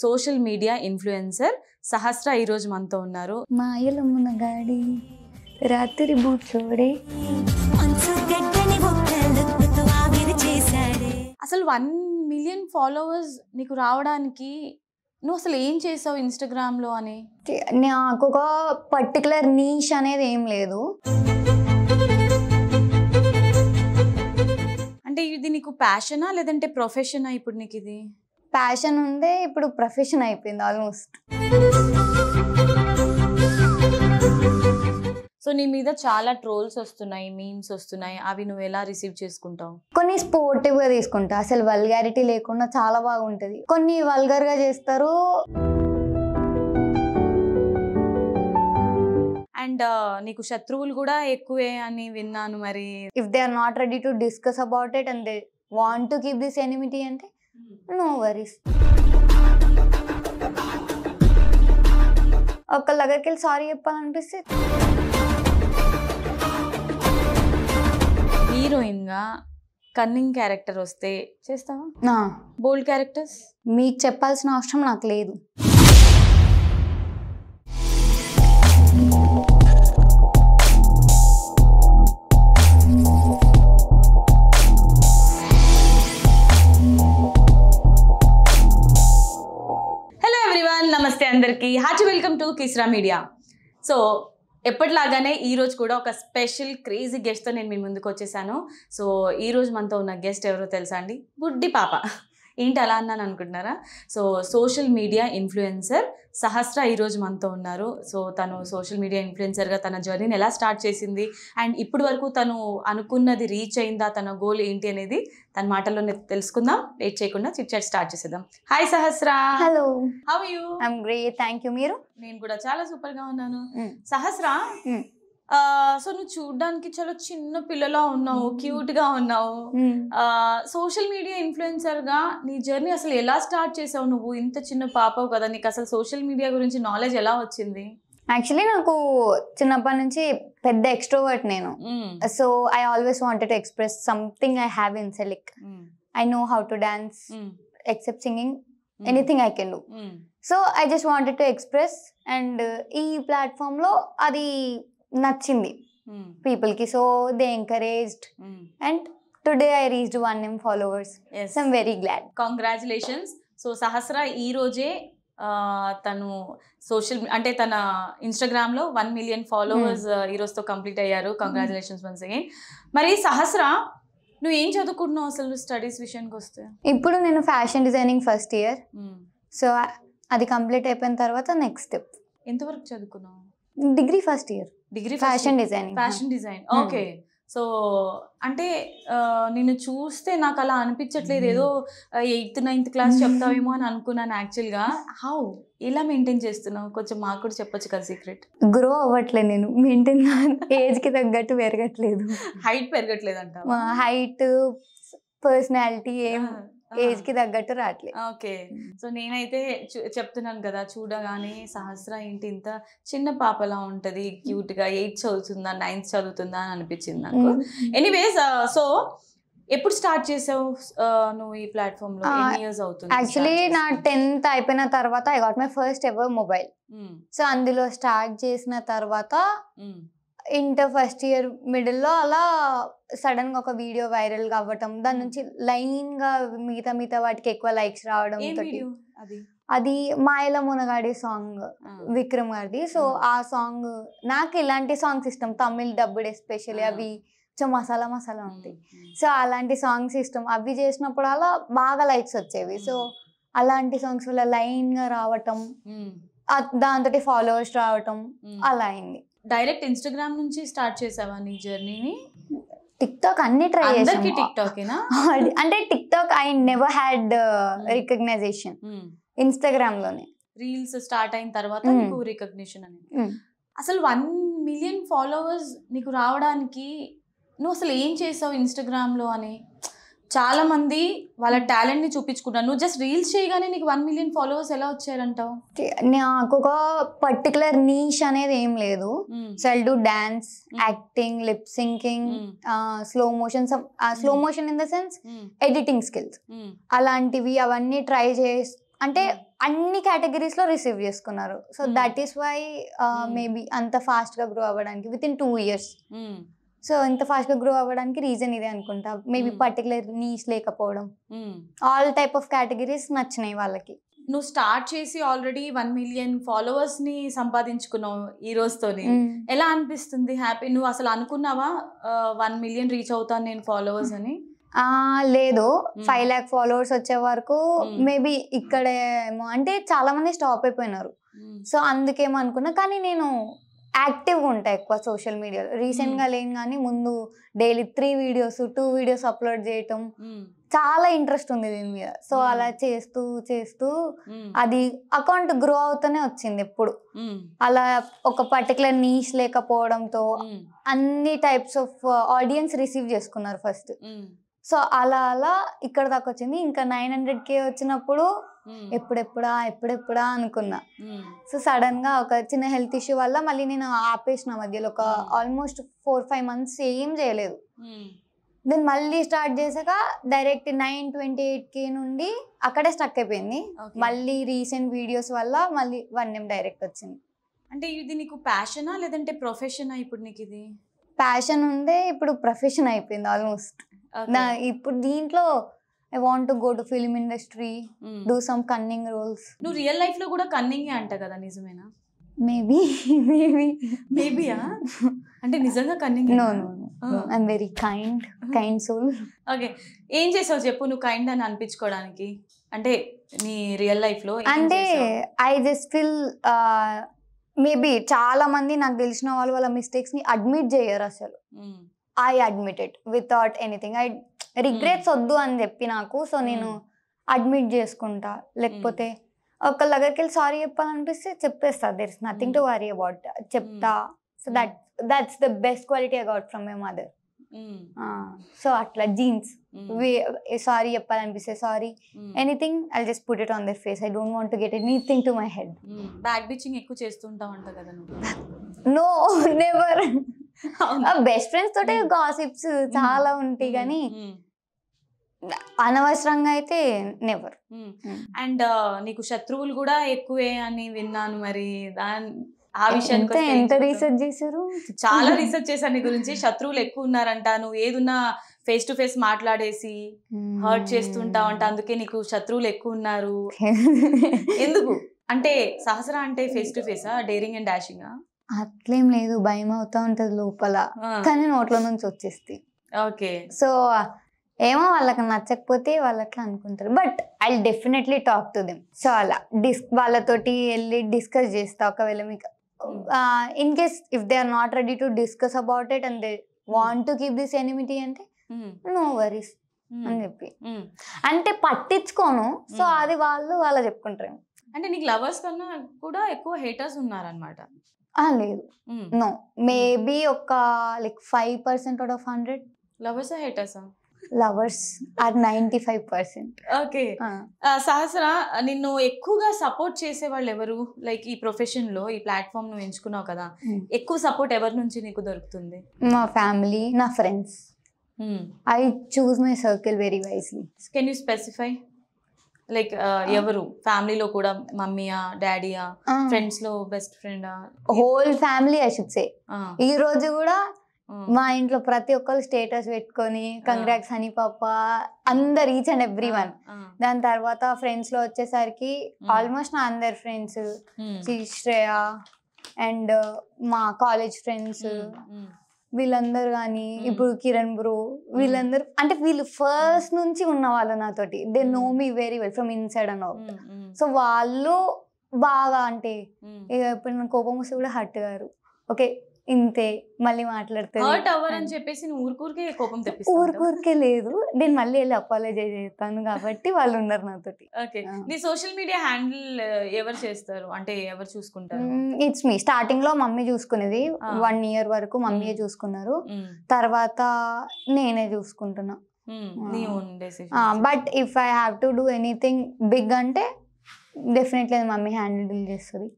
Social media influencer సహస్ర ఈ రోజు మనతో ఉన్నారు. మాయలమ్మున గాడి రాత్రి బూట్లోడే అసలు 1 మిలియన్ ఫాలోవర్స్ నీకు రావడానికి నువ్వు అసలు ఏం చేసావు ఇన్స్టాగ్రామ్ లో అని? నాకు ఒక పర్టికులర్ నీష్ అనేది ఏం లేదు. అంటే ఇది నీకు ప్యాషనా లేదంటే ప్రొఫెషనా? ఇప్పుడు నీకు ఇది ప్యాషన్ ఉండే, ఇప్పుడు ప్రొఫెషన్ అయిపోయింది ఆల్మోస్ట్. సో నీ మీద చాలా ట్రోల్స్ వస్తున్నాయి, మీమ్స్ వస్తున్నాయి, అవి నువ్వు ఎలా రిసీవ్ చేసుకుంటావు? కొన్ని స్పోర్టివ్ గా తీసుకుంటా, అసలు వల్గారిటీ లేకుండా చాలా బాగుంటది. కొన్ని వల్గర్ గా చేస్తారు. అండ్ నీకు శత్రువులు కూడా ఎక్కువే అని విన్నాను. మరి if they are not ready to discuss about it and they want to keep this enmity అంటే నో వరీస్. ఒకళ్ళ దగ్గరికి వెళ్ళి సారీ చెప్పాలనిపిస్తే. హీరోయిన్ గా కన్నింగ్ క్యారెక్టర్ వస్తే చేస్తావా? బోల్డ్ క్యారెక్టర్స్ మీకు చెప్పాల్సిన అవసరం నాకు లేదు. నమస్తే అందరికి, hearty welcome to Kisra media. So ఎప్పటిలాగానే ఈరోజు కూడా ఒక స్పెషల్ క్రేజీ గెస్ట్తో నేను మీ ముందుకు వచ్చేసాను. సో ఈరోజు మనతో ఉన్న గెస్ట్ ఎవరో తెలుసా అండి? బుడ్డి పాప. ఏంటి అలా అన్నాను అనుకుంటున్నారా? సో సోషల్ మీడియా ఇన్ఫ్లుయెన్సర్ సహస్ర ఈరోజు మనతో ఉన్నారు. సో తను సోషల్ మీడియా ఇన్ఫ్లుయెన్సర్గా తన జర్నీని ఎలా స్టార్ట్ చేసింది అండ్ ఇప్పటి వరకు తను అనుకున్నది రీచ్ అయిందా, తన గోల్ ఏంటి అనేది తన మాటల్లోనే తెలుసుకుందాం. లేట్ చేయకుండా చిట్ చాట్ స్టార్ట్ చేసేద్దాం. Hi Sahasra. Hello, how are you? I am great, thank you. మీరు? నేను కూడా చాలా సూపర్ గా ఉన్నాను. సహస్ర, సో నువ్వు చూడడానికి చాలా చిన్న పిల్లలా ఉన్నావు, క్యూట్ గా ఉన్నావు. సోషల్ మీడియా ఇన్ఫ్లుయెన్సర్ గా నీ జర్నీ అసలు ఎలా స్టార్ట్ చేసావు? నువ్వు ఇంత చిన్న పాపవు కదా, నీకు అసలు సోషల్ మీడియా గురించి నాలెడ్జ్ ఎలా వచ్చింది? యాక్చువల్లీ నాకు చిన్నప్పటి నుంచి పెద్ద ఎక్స్ట్రోవర్ట్ నేను. So I always wanted to express something I have in self. Like I know how to dance, except singing, anything I can do. So I just wanted to express and ఈ platform లో అది నచ్చింది people కి. So they encouraged and today I reached 1 million followers. Yes, I'm very glad. Congratulations. So Sahasra ఈ రోజే తను అంటే తన ఇన్స్టాగ్రామ్ లో 1 million ఫాలోవర్స్ ఈ రోజుతో కంప్లీట్ అయ్యారు. Congratulations once again. మరి సహస్ర, నువ్వు ఏం చదువుకుంటున్నావు అసలు స్టడీస్ విషయానికి వస్తే? ఇప్పుడు నేను fashion designing first year. So అది కంప్లీట్ అయిపోయిన తర్వాత నెక్స్ట్ స్టెప్. ఎంతవరకు చదువుకున్నావు? Degree first year. Degree fashion designing. Fashion design, okay. So అంటే నిన్ను చూస్తే నాకు అలా అనిపించట్లేదు, ఏదో 8th 9th క్లాస్ చెప్తావేమో అని అనుకున్నాను యాక్చువల్గా. హౌ, ఎలా మెయింటైన్ చేస్తున్నావు? కొంచెం మాకు కూడా చెప్పొచ్చు కదా సీక్రెట్. గ్రో అవ్వట్లేదు నేను, మెయింటైన్ ఏజ్ కి తగ్గట్టు పెరగట్లేదు. హైట్ పెరగట్లేదు అంట? హైట్, పర్సనాలిటీ ఏం ఏజ్ కి తగ్గట్టు రావట్లేదు. ఓకే. సో నేనైతే చెప్తున్నాను కదా, చూడగానే సహస్ర ఏంటి ఇంత చిన్న పాపలా ఉంటది, క్యూట్ గా 8th చదువుతుందా 9th చదువుతుందా అని అనిపించింది నాకు. ఎనీవేస్, సో ఎప్పుడు స్టార్ట్ చేసావు నువ్వు ఈ ప్లాట్ఫామ్ లో? ఎన్ని ఇయర్స్ అవుతుంది? యాక్చువల్లీ నా 10th అయిపోయిన తర్వాత I got my first ever mobile. So అందులో స్టార్ట్ చేసిన తర్వాత ఇంటర్ ఫస్ట్ ఇయర్ మిడిల్ లో అలా సడన్ గా ఒక వీడియో వైరల్ గా అవ్వటం, దాని నుంచి లైన్ గా మిగతా వాటికి ఎక్కువ లైక్స్ రావడం. అది మాయల మునగాడి సాంగ్, విక్రమ్ గారిది. సో ఆ సాంగ్, నాకు ఇలాంటి సాంగ్స్ ఇష్టం, తమిళ్ డబ్బుడ్ ఎస్పెషల్లీ. అవి మసాలా ఉంటాయి. సో అలాంటి సాంగ్స్ ఇష్టం. అవి చేసినప్పుడు అలా బాగా లైక్స్ వచ్చేవి. సో అలాంటి సాంగ్స్ వల్ల లైన్ గా రావటం, దాంతో ఫాలోవర్స్ రావటం అలా అయింది. డైరెక్ట్ ఇన్స్టాగ్రామ్ నుంచి స్టార్ట్ చేసావా నీ జర్నీని? టిక్టాక్ అన్ని ట్రై చేసాను. టిక్టాకేనా? అంటే TikTok I never had recognition. Instagram లోనే రీల్స్ స్టార్ట్ అయిన తర్వాత నీకు రికగ్నిషన్ అనేది. అసలు 1 million ఫాలోవర్స్ నీకు రావడానికి నువ్వు అసలు ఏం చేసావు ఇన్స్టాగ్రామ్ లో అని? చాలా మంది వాళ్ళ టాలెంట్ ని చూపించుకున్నారు. నువ్వు జస్ట్ రీల్స్ చేయగానే నీకు 1 million ఫాలోవర్స్ ఎలా వచ్చారంటావు? నాకు ఒక పర్టికులర్ నీష్ అనేది ఏం లేదు. So I do dance, acting, lip sinking, slow motion in the sense editing skills అలాంటివి అవన్నీ ట్రై చేసి అంటే అన్ని కేటగిరీస్ లో రిసీవ్ చేసుకున్నారు. So that is why maybe అంత ఫాస్ట్ గా గ్రో అవ్వడానికి విత్ ఇన్ 2 years. సో ఇంత ఫాస్ట్ గా గ్రో అవ్వడానికి రీజన్ ఇదే అనుకుంటా. మేబీ పర్టికులర్ నీష్ లేకపోవడం, ఆల్ టైప్ ఆఫ్ కేటగిరీస్ నచ్చినాయి వాళ్ళకి. నువ్వు స్టార్ట్ చేసి ఆల్రెడీ 1 million ఫాలోవర్స్ ని సంపాదించుకున్నావు ఈ రోజుతోని. ఎలా అనిపిస్తుంది? హ్యాపీ? నువ్వు అసలు అనుకున్నావా 1 million రీచ్ అవుతాను నేను ఫాలోవర్స్ అని? లేదు, 5 lakh ఫాలోవర్స్ వచ్చే వరకు మేబీ ఇక్కడేమో అంటే చాలా మంది స్టాప్ అయిపోయినారు. సో అందుకేమో అనుకున్నా. కానీ నేను యాక్టివ్గా ఉంటా ఎక్కువ సోషల్ మీడియాలో. రీసెంట్గా లేను కానీ ముందు డైలీ 3 videos 2 videos అప్లోడ్ చేయటం చాలా ఇంట్రెస్ట్ ఉంది దీని మీద. సో అలా చేస్తూ చేస్తూ అది అకౌంట్ గ్రో అవుతూనే వచ్చింది ఎప్పుడు. అలా ఒక పర్టికులర్ నీష్ లేకపోవడంతో అన్ని టైప్స్ ఆఫ్ ఆడియన్స్ రిసీవ్ చేసుకున్నారు ఫస్ట్. సో అలా అలా ఇక్కడ దాకా వచ్చింది. ఇంకా 900K వచ్చినప్పుడు ఎప్పుడెప్పుడా అనుకున్నా. సో సడన్ గా ఒక చిన్న హెల్త్ ఇష్యూ వల్ల మళ్ళీ నేను ఆపేసిన మధ్యలో ఒక ఆల్మోస్ట్ 4-5 months ఏం చేయలేదు. దెన్ మళ్ళీ స్టార్ట్ చేసాక డైరెక్ట్ 928K నుండి అక్కడే స్టక్ అయిపోయింది. మళ్ళీ రీసెంట్ వీడియోస్ వల్ల మళ్ళీ 1M డైరెక్ట్ వచ్చింది. అంటే ఇది నీకు ప్యాషనా లేదంటే ప్రొఫెషనా? ఇప్పుడు నీకు ఇది ప్యాషన్ ఉండే ఇప్పుడు ప్రొఫెషన్ అయిపోయింది ఆల్మోస్ట్. ఇప్పుడు దీంట్లో I want to go to film industry, do some cunning roles. నువ్వు రియల్ లైఫ్ లో కూడా కన్నింగ్ అంట కదా, నిజమేనా? మేబీయా? అంటే నిజంగా cunning? No, I'm very kind soul. Okay, ఏం చేసావు చెప్పు నువ్వు కైండ్ అని అనిపించుకోవడానికి? అంటే నీ రియల్ లైఫ్ లో అంటే I just feel మేబీ చాలా మంది నాకు తెలిసిన వాళ్ళు వాళ్ళ మిస్టేక్స్ ని అడ్మిట్ చేయరు అసలు. I admit it without anything. I regrets వద్దు అని చెప్పి నాకు. సో నేను అడ్మిట్ చేసుకుంటా. లేకపోతే ఒకళ్ళ దగ్గరికి వెళ్ళి సారీ చెప్పాలనిపిస్తే చెప్పేస్తా. There is nothing to worry about. చెప్తా. So that's the best quality I got from my mother. So అట్లా జీన్స్ సారీ చెప్పాలనిపిస్తే sorry, anything I just put it on their face. I don't want to get anything to my head. Back bitching ఎక్కువ చేస్తుంటావు అంట కదా నువ్వు? No, never. Best friends తోటే gossips చాలా ఉంటాయి కానీ అనవసరంగా అయితే నెవర్. అండ్ నీకు శత్రువులు కూడా ఎక్కువే అని విన్నాను. మరి ఆ విషయానికి ఎంత రీసెర్చ్ చేశారు? చాలా రీసెర్చ్ చేశాను నీ గురించి. శత్రువులు ఎక్కువ ఉన్నారంట. నువ్వు ఏదున్నా ఫేస్ టు ఫేస్ మాట్లాడేసి హర్ట్ చేస్తుంటావు అంట. అందుకే నీకు శత్రువులు ఎక్కువ ఉన్నారు. ఎందుకు అంటే సహస్ర అంటే ఫేస్ టు ఫేసా, డేరింగ్ అండ్ డాషింగ్? అట్లేం లేదు, భయం అవుతా ఉంటది లోపల, కానీ నోట్ల నుంచి వచ్చేస్తే. ఓకే. సో ఏమో వాళ్ళకి నచ్చకపోతే వాళ్ళు అట్లా అనుకుంటారు. But I definitely talk to them. So అలా వాళ్ళతోటి వెళ్ళి డిస్కస్ చేస్తా. ఒకవేళ మీకు in case if they are not ready to discuss about it and they want to keep this enmity అంటే నో వరీస్ అని చెప్పి అంటే పట్టించుకోను. సో అది వాళ్ళు చెప్పుకుంటారు. అంటే నీకు లవర్స్ కన్నా కూడా ఎక్కువ హేటర్స్ ఉన్నారనమాట? లేదు, నో, మేబీ ఒక లైక్ 5% అవుట్ ఆఫ్ 100. లవర్సా హేటర్సా? Lovers are 95%. ఓకే. సహస్ర, నిన్ను ఎక్కువగా సపోర్ట్ చేసే వాళ్ళు ఎవరు? లైక్ ఈ ప్రొఫెషన్ లో, ఈ ప్లాట్ఫామ్ నువ్వు ఎంచుకున్నావు కదా, ఎక్కువ సపోర్ట్ ఎవరి నుంచి నీకు దొరుకుతుంది? మా ఫ్యామిలీ, నా friends. I choose my circle very wisely. Can you specify? Like ఎవరు? ఫ్యామిలీలో కూడా మమ్మీయా, డాడీయా, ఫ్రెండ్స్ లో బెస్ట్ ఫ్రెండా? హోల్ ఫ్యామిలీ ఐ షుడ్ సే. ఈ రోజు కూడా మా ఇంట్లో ప్రతి ఒక్కరు స్టేటస్ పెట్టుకొని కంగ్రాట్స్ హనీ పాప, అందరు, ఈచ్ అండ్ ఎవ్రీ వన్. దాని తర్వాత ఫ్రెండ్స్ లో వచ్చేసరికి ఆల్మోస్ట్ నా అందరు ఫ్రెండ్స్, శ్రేయ అండ్ మా కాలేజ్ ఫ్రెండ్స్ వీళ్ళందరూ కానీ, ఇప్పుడు కిరణ్ బ్రో, వీళ్ళందరూ అంటే వీళ్ళు ఫస్ట్ నుంచి ఉన్న వాళ్ళు నాతోటి. They know me very well from inside and out. So వాళ్ళు బాగా అంటే ఇప్పుడు నా కోపం వస్తే కూడా హర్ట్ గారు, ఓకే ఇంతే మళ్ళీ మాట్లాడుతుంది. ఊరికే లేదు, నేను మళ్ళీ వెళ్ళి అపాలజైజ్ చేస్తాను కాబట్టి వాళ్ళు ఉన్నారు నాతోటి. నీ సోషల్ మీడియా హ్యాండిల్ ఎవరు చేస్తారు అంటే ఎవరు చూసుకుంటారు? It's me. స్టార్టింగ్ లో మమ్మీ చూసుకునేది, 1 year వరకు మమ్మీయే చూసుకున్నారు. తర్వాత నేనే చూసుకుంటున్నా. But if I have to do anything big అంటే డెఫినెట్లీ మమ్మీ హ్యాండిల్ చేస్తుంది.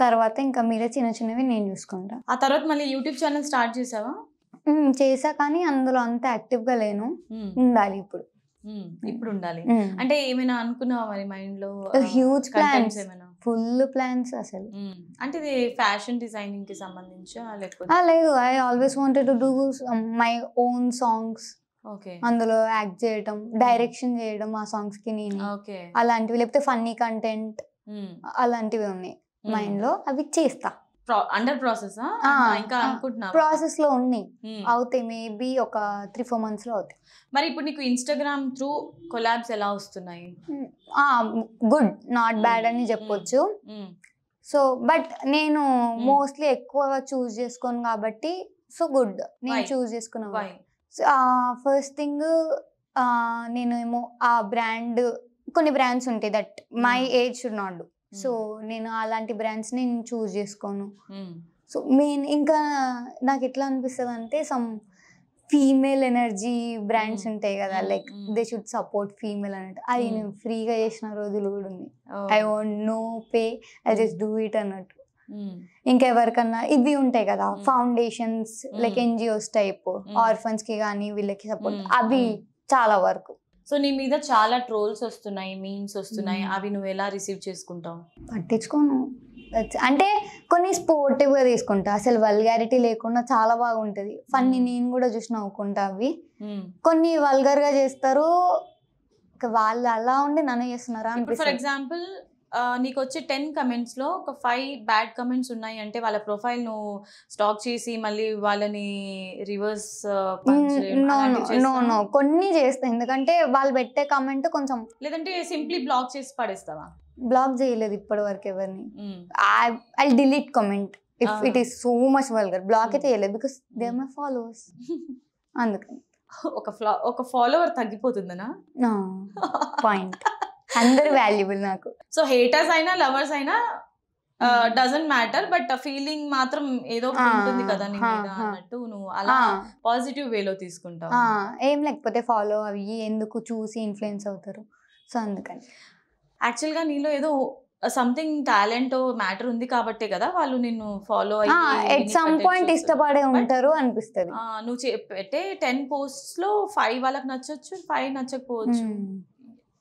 తర్వాత ఇంకా మీద చిన్న చిన్నవి నేను చూసుకుంటా. ఆ తర్వాత మళ్ళీ యూట్యూబ్ ఛానల్ స్టార్ట్ చేసావా? చేసా, కానీ అందులో అంత యాక్టివ్ గా లేను. ఉండాలి ఇప్పుడు. ఇప్పుడు ఉండాలి అంటే ఏమైనా అనుకున్నావా మరి మైండ్ లో? హ్యూజ్ ప్లాన్స్, ఏమైనా ఫుల్ ప్లాన్స్ అసలు. అంటే ఇది ఫ్యాషన్ డిజైనింగ్ కి సంబంధించా లేకపోతే? లేదు, I always wanted to do my own songs, okay అందులో యాక్ట్ చేయడం, డైరెక్షన్ చేయడం ఆ సాంగ్స్ కి నేను, ఓకే అలాంటివి. లేకపోతే ఫన్నీ కంటెంట్ అలాంటివి ఉన్నాయి మైండ్ లో, అవి చేస్తా. అండర్ ప్రాసెస్ ఇంకా అనుకుంటున్నా? ప్రాసెస్ లో ఉన్నాయి, అవుతాయి. మేబీ ఒక 3-4 months లో అవుతాయి. మరి ఇప్పుడు నీకు ఇన్స్టాగ్రామ్ త్రూ కొలాబ్స్ ఎలా వస్తున్నాయి? గుడ్, నాట్ బ్యాడ్ అని చెప్పొచ్చు. సో బట్ నేను మోస్ట్లీ ఎక్కువగా చూస్ చేసుకోను కాబట్టి, సో గుడ్ నేను చూస్ చేసుకున్నా. ఫస్ట్ థింగ్, నేనేమో ఆ బ్రాండ్, కొన్ని బ్రాండ్స్ ఉంటాయి that my age should not do. So నేను అలాంటి బ్రాండ్స్ నేను చూస్ చేసుకోను. సో మెయిన్ ఇంకా నాకు ఎట్లా అనిపిస్తుంది అంటే, సమ్ ఫీమేల్ ఎనర్జీ బ్రాండ్స్ ఉంటాయి కదా, like they should support female అన్నట్టు. అది నేను ఫ్రీగా చేసిన రోజులు కూడా ఉంది. I want no pay, I just do it అన్నట్టు. ఇంకెవరికన్నా ఇవి ఉంటాయి కదా foundations, like NGOs type, orphans కి కానీ వీళ్ళకి సపోర్ట్, అవి చాలా వరకు. సో నీ మీద చాలా ట్రోల్స్ వస్తున్నాయి, మీమ్స్ వస్తున్నాయి, అవి నువ్వు ఎలా రిసీవ్ చేసుకుంటావు? పట్టించుకోను. అంటే కొన్ని స్పోర్టివ్ గా తీసుకుంటా, అసలు వల్గారిటీ లేకుండా చాలా బాగుంటది. ఫన్నీ నేను కూడా చూసి నవ్వుకుంటా. అవి కొన్ని వల్గర్ గా చేస్తారు, వాళ్ళు అలా ఉండి నన్ను చేస్తున్నారా అనిపిస్తుంది. ఫర్ ఎగ్జాంపుల్ నీకు వచ్చే 10 comments లో ఒక 5 బ్యాడ్ కమెంట్స్ ఉన్నాయి అంటే వాళ్ళ ప్రొఫైల్ నువ్వు స్టాక్ చేసి మళ్ళీ వాళ్ళని రివర్స్? నో, కొన్ని చేస్తా. ఎందుకంటే వాళ్ళు పెట్టే కమెంట్ కొంచెం, లేదంటే సింప్లీ బ్లాక్ చేసి పడేస్తావా? బ్లాక్ చేయలేదు ఇప్పటి వరకు ఎవరిని. I delete comment if it is so much vulgar. Block అయితే చేయలేదు, because they are my followers. అందుకని ఒక ఫాలోవర్ తగ్గిపోతుందనా? పాయింట్. అందరు వాల్యుబుల్ నాకు. సో హేటర్స్ అయినా లవర్స్ అయినా డజంట్ మ్యాటర్, బట్ ఫీలింగ్ మాత్రం ఏదో ఉంటుంది కదా నీ మీద అన్నట్టు నువ్వు అలా పాజిటివ్ వేలో తీసుకుంటావు. ఏం లేకపోతే ఫాలో అవి ఎందుకు చూసి ఇన్ఫ్లుయెన్స్ అవుతారు. సో అందుకని యాక్చువల్గా నీలో ఏదో సంథింగ్ టాలెంట్ మ్యాటర్ ఉంది కాబట్టే కదా వాళ్ళు నిన్ను ఫాలో అయ్యి ఎట్ సమ్ పాయింట్ ఇష్టపడే ఉంటారు అనిపిస్తుంది. నువ్వు పెట్టే 10 posts లో 5 వాళ్ళకి నచ్చొచ్చు, 5 నచ్చకపోవచ్చు,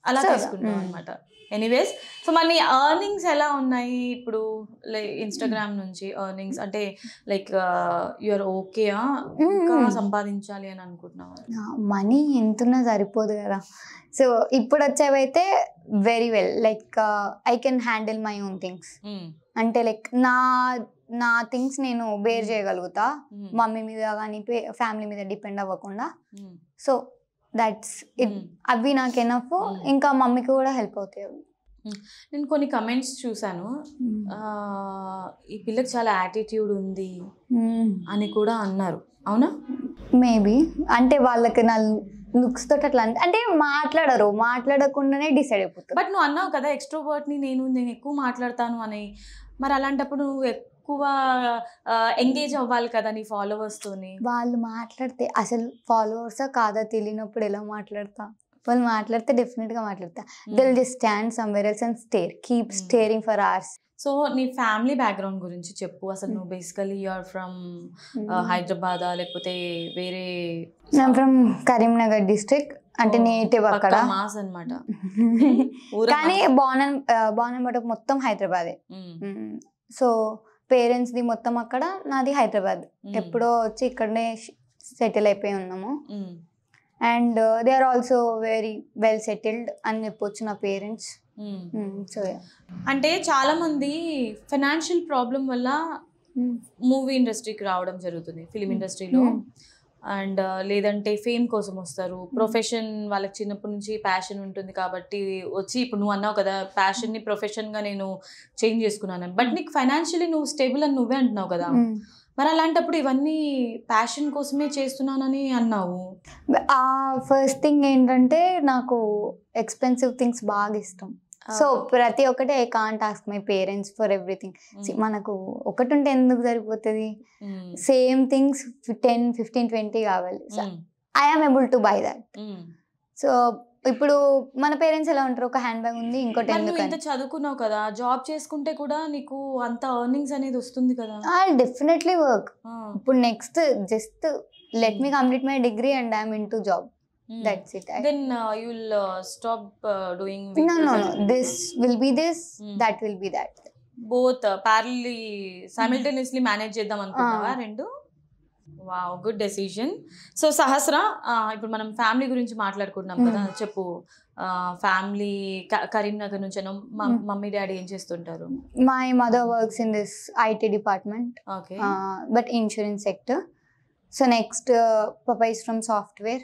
అలా తీసుకుంటాం అనమాట. ఎనీవేస్, సో మళ్ళీ ఎర్నింగ్స్ ఎలా ఉన్నాయి ఇప్పుడు ఇన్స్టాగ్రామ్ నుంచి? ఎర్నింగ్స్ అంటే లైక్ యూఆర్ ఓకే, ఇంకా సంపాదించాలి అని అనుకుంటున్నావా? మనీ ఎంతున్నా సరిపోదు కదా. సో ఇప్పుడు వచ్చేవైతే very well, like I can handle my own things. అంటే లైక్ నా థింగ్స్ నేను బేర్ చేయగలుగుతా, మమ్మీ మీద కానీ ఫ్యామిలీ మీద డిపెండ్ అవ్వకుండా. So that's it. అవి నాకు ఎనఫ్. ఇంకా మమ్మీకి కూడా హెల్ప్ అవుతాయి అవి. నేను కొన్ని కమెంట్స్ చూసాను, ఈ పిల్లకి చాలా యాటిట్యూడ్ ఉంది అని కూడా అన్నారు, అవునా? మేబీ అంటే వాళ్ళకి నా లుక్స్ తోటి అట్లా అంటే మాట్లాడకుండానే డిసైడ్ అయిపోతారు. బట్ నువ్వు అన్నావు కదా ఎక్స్ట్రోవర్ట్ ని నేను ఎక్కువ మాట్లాడతాను అని. మరి అలాంటప్పుడు నువ్వు ఎక్కువ ఎంగేజ్ అవ్వాలి కదా నీ ఫాలోవర్స్ తోని. వాళ్ళు మాట్లాడితే అసలు ఫాలోవర్సా కాదా తెలియనప్పుడు ఎలా మాట్లాడతా? వాళ్ళు మాట్లాడితే డెఫినెట్ గా మాట్లాడతా. They will just stand somewhere else and keep staring for hours. So నీ ఫ్యామిలీ బ్యాక్గ్రౌండ్ గురించి చెప్పు. అసలు నువ్వు బేసికలీ యు ఆర్ ఫ్రమ్ హైదరాబాదా లేకపోతే వేరే? ఫ్రమ్ కరీంనగర్ డిస్ట్రిక్ట్, అంటే నేటివ్ అక్కడ మాస్ అన్నమాట. కానీ బాన్ బట్ మొత్తం హైదరాబాదే. సో పేరెంట్స్ ది మొత్తం అక్కడ, నాది హైదరాబాద్. ఎప్పుడో వచ్చి ఇక్కడనే సెటిల్ అయిపోయి ఉన్నాము. And they are also very well settled అని చెప్పొచ్చు నా పేరెంట్స్. సో అంటే చాలా మంది ఫైనాన్షియల్ ప్రాబ్లం వల్ల మూవీ ఇండస్ట్రీకి రావడం జరుగుతుంది, ఫిలిం ఇండస్ట్రీలో. అండ్ లేదంటే ఫేమ్ కోసం వస్తారు. ప్రొఫెషన్ వాళ్ళకి చిన్నప్పటి నుంచి ప్యాషన్ ఉంటుంది కాబట్టి వచ్చి, ఇప్పుడు నువ్వు అన్నావు కదా ప్యాషన్ని ప్రొఫెషన్గా నేను చేంజ్ చేసుకున్నాను, బట్ నీకు ఫైనాన్షియలీ నువ్వు స్టేబుల్ అని నువ్వే అంటున్నావు కదా. మరి అలాంటప్పుడు ఇవన్నీ ప్యాషన్ కోసమే చేస్తున్నానని అన్నావు. ఫస్ట్ థింగ్ ఏంటంటే నాకు ఎక్స్పెన్సివ్ థింగ్స్ బాగా ఇష్టం. సో ప్రతి ఒక్కటి I can't ask my parents for everything. మనకు ఒకటి ఉంటే ఎందుకు సరిపోతుంది? సేమ్ థింగ్స్ 10, 15, 20 కావాలి. I am able to buy that. So ఇప్పుడు మన పేరెంట్స్ ఎలా ఉంటారు, ఒక హ్యాండ్ బ్యాగ్ ఉంది ఇంకోటి ఎందుకు? ఇంత చదువుకున్నావు కదా, జాబ్ చేసుకుంటే కూడా నీకు అంత ఎర్నింగ్స్ అనేది వస్తుంది కదా. I definitely work. ఇప్పుడు next just let me complete my degree and I'm into job. That's it. Then you'll stop doing No, videos no, and no. This will be this, that will be that. both parallelly simultaneously manage చేద్దాం అనుకుంటున్నావా రెండు? Wow, good decision. So సహస్ర, ఇప్పుడు మనం family గురించి మాట్లాడుకుంటున్నాం కదా, చెప్పు. Family Karimnagar నుంచి మమ్మీ డాడీ ఏం చేస్తుంటారు? My mother works in this IT department. Okay. But insurance sector. So next, Papa is from software.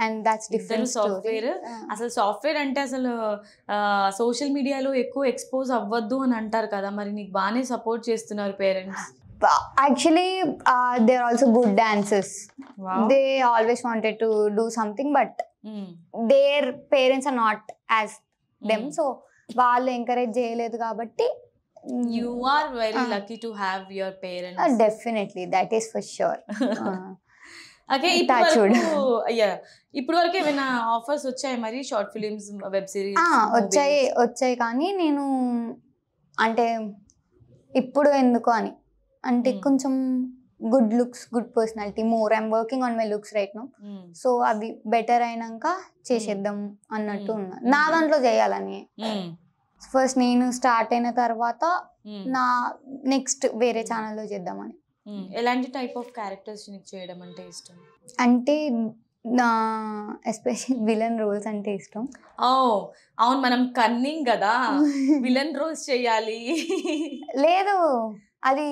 And that's different software. అసలు సాఫ్ట్వేర్ అంటే అసలు సోషల్ మీడియాలో ఎక్కువ ఎక్స్పోజ్ అవ్వద్దు అని అంటారు కదా, మరి నీకు బాగానే సపోర్ట్ చేస్తున్నారు parents? Actually, they're also good dancers. Wow. They always wanted to do something, but their parents are not as them. So వాళ్ళు ఎంకరేజ్ చేయలేదు కాబట్టి. You are very lucky to have your parents. Definitely, that is for sure. Okay. ఇప్పుడు వరకు ఏమైనా offers వచ్చాయి మరి? Short films, web series వచ్చాయి కానీ నేను అంటే ఇప్పుడు ఎందుకు అని అంటే కొంచెం good looks, good personality, more I'm working on my looks right now. So అవి బెటర్ అయినాక చేసేద్దాం అన్నట్టు ఉన్నా, నా దాంట్లో చేయాలని. ఫస్ట్ నేను స్టార్ట్ అయిన తర్వాత నా నెక్స్ట్ వేరే ఛానల్లో చేద్దామని. ఎలాంటి టైప్ ఆఫ్ క్యారెక్టర్స్ నీకు చేయడం అంటే ఇష్టం? అంటే నా ఎస్పెషల్ విలన్ రోల్స్ అంటే ఇష్టం. అవును, మనం కన్నింగ్ కదా, విలన్ రోల్స్ చేయాలి. లేదు, అది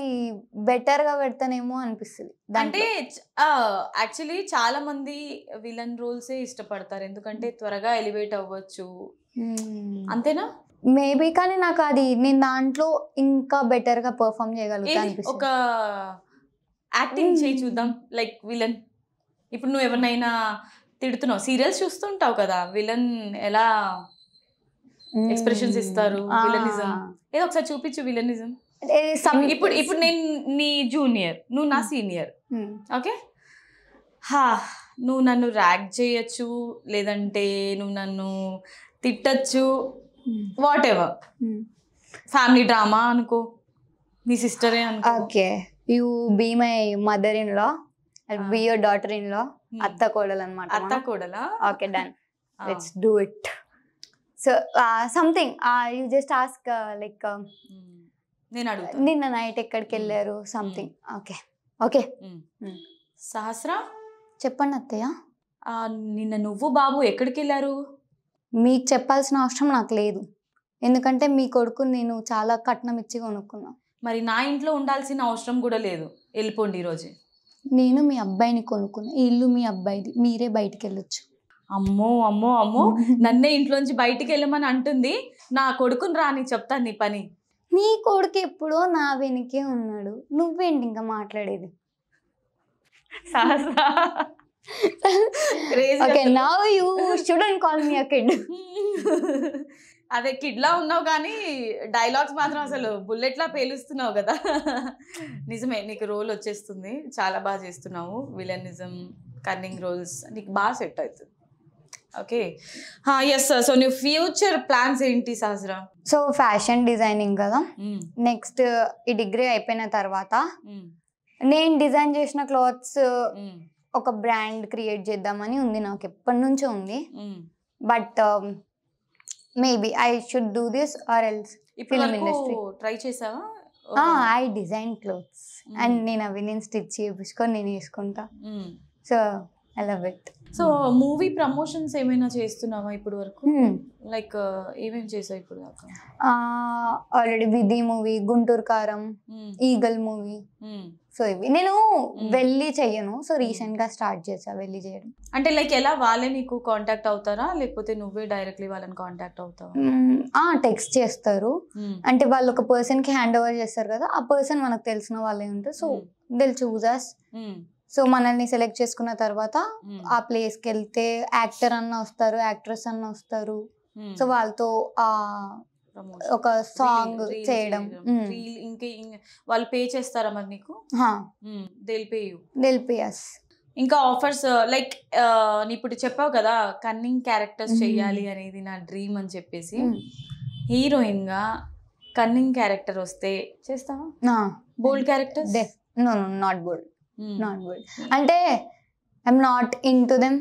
బెటర్ గా పెడతానేమో అనిపిస్తుంది. అంటే యాక్చువల్లీ చాలా మంది విలన్ రోల్సే ఇష్టపడతారు, ఎందుకంటే త్వరగా ఎలివేట్ అవ్వచ్చు. అంతేనా? మేబీ, కానీ నాకు అది నేను దాంట్లో ఇంకా బెటర్ గా పర్ఫామ్ చేయగలుగుతా అనిపిస్తుంది. ఒక యాక్టింగ్ చేయి చూద్దాం, లైక్ విలన్. ఇప్పుడు నువ్వు ఎవరినైనా తిడుతున్నావు, సీరియల్స్ చూస్తుంటావు కదా, విలన్ ఎలా ఎక్స్ప్రెషన్స్ ఇస్తారు, విలనిజం ఏదో ఒకసారి చూపించు. విలనిజం ఇప్పుడు నేను నీ జూనియర్, నువ్వు నా సీనియర్. ఓకే, నువ్వు నన్ను ర్యాగ్ చేయొచ్చు, లేదంటే నువ్వు నన్ను తిట్టచ్చు, వాట్ ఎవర్. ఫ్యామిలీ డ్రామా అనుకో, నీ సిస్టరే అనుకో. Okay, you be my mother in law, I'll be your daughter in law. అత్త కోడలు అన్నమాట. అత్త కోడలా? Okay, done. Let's do it. So something you just ask, like నేను అడుగుతా, నిన్న నైట్ ఎక్కడికి వెళ్ళారు, సంథింగ్. Okay okay. సహస్ర, చెప్పండి అత్తయ్య. నిన్న నువ్వు బాబు ఎక్కడికి వెళ్ళారు? మీకు చెప్పాల్సిన అవసరం నాకు లేదు, ఎందుకంటే మీ కొడుకు నేను చాలా కట్నం ఇచ్చి కొనుక్కున్నా. మరి నా ఇంట్లో ఉండాల్సిన అవసరం కూడా లేదు, వెళ్ళిపోండి ఈరోజు. నేను మీ అబ్బాయిని కొనుక్కున్నా, ఈ ఇల్లు మీ అబ్బాయిది, మీరే బయటికి వెళ్ళొచ్చు. అమ్మో అమ్మో అమ్మో, నన్నే ఇంట్లోంచి బయటికి వెళ్ళమని అంటుంది. నా కొడుకుని రాని చెప్తాను నీ పని. నీ కొడుకు ఎప్పుడో నా వెనకే ఉన్నాడు, నువ్వేంటి ఇంకా మాట్లాడేది? Okay, now you shouldn't call me a kid. అదే కిడ్లా ఉన్నావు కానీ డైలాగ్స్ మాత్రం అసలు బుల్లెట్లా పేలుస్తున్నావు కదా. నిజమే, నీకు రోల్ వచ్చేస్తుంది, చాలా బాగా చేస్తున్నావు. విలనిజం, కన్నింగ్ రోల్స్ నీకు బాగా సెట్ అవుతుంది. Okay, yes. సో నీ ఫ్యూచర్ ప్లాన్స్ ఏంటి సహస్ర? సో ఫ్యాషన్ డిజైనింగ్ కదా, నెక్స్ట్ ఈ డిగ్రీ అయిపోయిన తర్వాత నేను డిజైన్ చేసిన క్లాత్స్ ఒక బ్రాండ్ క్రియేట్ చేద్దామని ఉంది, నాకు ఎప్పటి నుంచో ఉంది. But maybe I should do this or else film industry. Try చేసావా? ఐ డిజైన్ క్లోత్స్ అండ్ నేను అవి నేను స్టిచ్ చేయించుకొని నేను వేసుకుంటా. So I love it. So movie promotions ఏమైనా చేస్తున్నావా ఇప్పుడు వరకు? లైక్ ఏమేమి చేసావు ఇప్పుడు దాకా? ఆల్రెడీ విధి మూవీ, గుంటూరు కారం, ఈగల్ మూవీ. సో ఇవి నేను వెళ్ళి చెయ్యను, సో రీసెంట్ గా స్టార్ట్ చేసా వెళ్ళి చేయడం. అంటే లైక్ ఎలా, వాళ్ళే నీకు కాంటాక్ట్ అవుతారా లేకపోతే నువ్వే డైరెక్ట్లీ వాళ్ళని కాంటాక్ట్ అవుతావా? టెక్స్ట్ చేస్తారు, అంటే వాళ్ళు ఒక పర్సన్ కి హ్యాండ్ ఓవర్ చేస్తారు కదా, ఆ పర్సన్ మనకు తెలిసిన వాళ్ళే ఉంటారు. So they'll choose us. So మనల్ని సెలెక్ట్ చేసుకున్న తర్వాత ఆ ప్లేస్ కి వెళ్తే యాక్టర్ అన్న వస్తారు, యాక్ట్రెస్ అన్న వస్తారు. సో వాళ్ళతో ఒక సాంగ్ చేయడం. వాళ్ళు పే చేస్తారా మరి నీకు? they'll pay us. ఇంకా ఆఫర్స్ లైక్ ఇప్పుడు చెప్పావు కదా కన్నింగ్ క్యారెక్టర్స్ చెయ్యాలి అనేది నా డ్రీమ్ అని చెప్పేసి, హీరోయిన్ గా కన్నింగ్ క్యారెక్టర్ వస్తే చేస్తావా? Bold characters? No not bold, not bold. అంటే I'm not into them.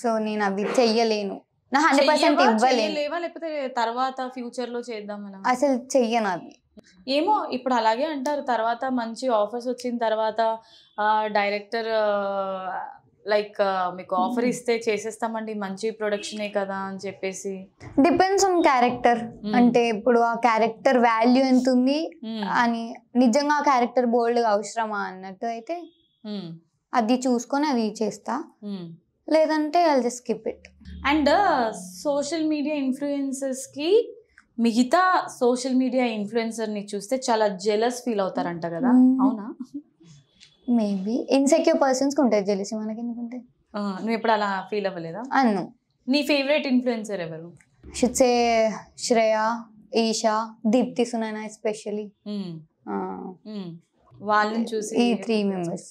So నేను అవి చెయ్యలేను, నా 100% ఇవ్వలేను, లేకపోతే తర్వాత ఫ్యూచర్ లో చేద్దామని అసలు చెయ్యను అది. ఏమో ఇప్పుడు అలాగే అంటారు, తర్వాత మంచి ఆఫర్స్ వచ్చిన తర్వాత డైరెక్టర్ లైక్ మీకు ఆఫర్ ఇస్తే చేసేస్తామండి, మంచి ప్రొడక్షనే కదా అని చెప్పేసి. డిపెండ్స్ ఆన్ క్యారెక్టర్, అంటే ఇప్పుడు ఆ క్యారెక్టర్ వాల్యూ ఎంత ఉంది అని, నిజంగా ఆ క్యారెక్టర్ బోల్డ్ గా అవసరమా అన్నట్టు అయితే అది చూసుకొని అది చేస్తా, లేదంటే I'll just skip it. And social media influencers కి మిగతా సోషల్ మీడియా ఇన్ఫ్లుయెన్సర్ ని చూస్తే చాలా జెలస్ ఫీల్ అవుతారంట కదా, అవునా? మేబీ ఇన్సెక్యూర్ పర్సన్స్ కి ఉంటుంది జెలసీ, మనకి ఎందుకుంటే. నువ్వు ఎప్పుడు అలా ఫీల్ అవ్వలేదా? అన్ను. నీ ఫేవరెట్ ఇన్ఫ్లుయెన్సర్ ఎవరు? Should say Shreya, Isha, Deepti Sunaina especially, వాళ్ళని చూసి ఈ 3 మెంబర్స్.